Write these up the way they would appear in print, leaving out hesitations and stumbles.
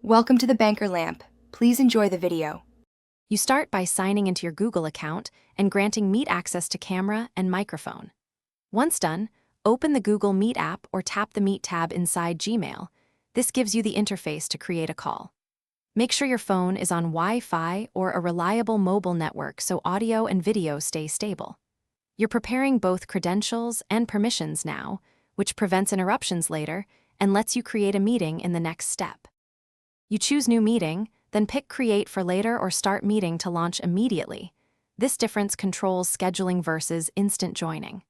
Welcome to the Banker Lamp. Please enjoy the video. You start by signing into your Google account and granting Meet access to camera and microphone. Once done, open the Google Meet app or tap the Meet tab inside Gmail. This gives you the interface to create a call. Make sure your phone is on Wi-Fi or a reliable mobile network so audio and video stay stable. You're preparing both credentials and permissions now, which prevents interruptions later and lets you create a meeting in the next step. You choose New Meeting, then pick Create for later or Start Meeting to launch immediately. This difference controls scheduling versus instant joining.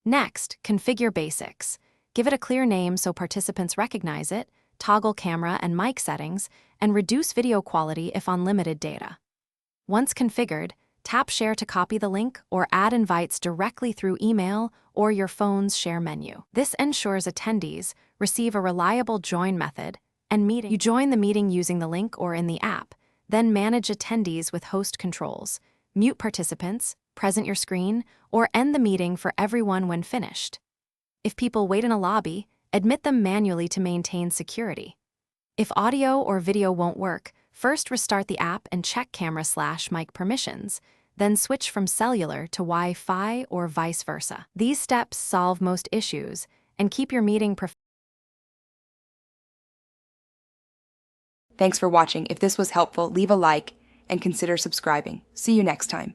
Next, configure basics. Give it a clear name so participants recognize it, toggle camera and mic settings, and reduce video quality if on limited data. Once configured, tap Share to copy the link or add invites directly through email or your phone's share menu. This ensures attendees receive a reliable join method and meeting. You join the meeting using the link or in the app, then manage attendees with host controls, mute participants, present your screen, or end the meeting for everyone when finished. If people wait in a lobby, admit them manually to maintain security. If audio or video won't work, first restart the app and check camera/mic permissions, then switch from cellular to Wi-Fi or vice versa. These steps solve most issues and keep your meeting professional. Thanks for watching. If this was helpful, leave a like and consider subscribing. See you next time.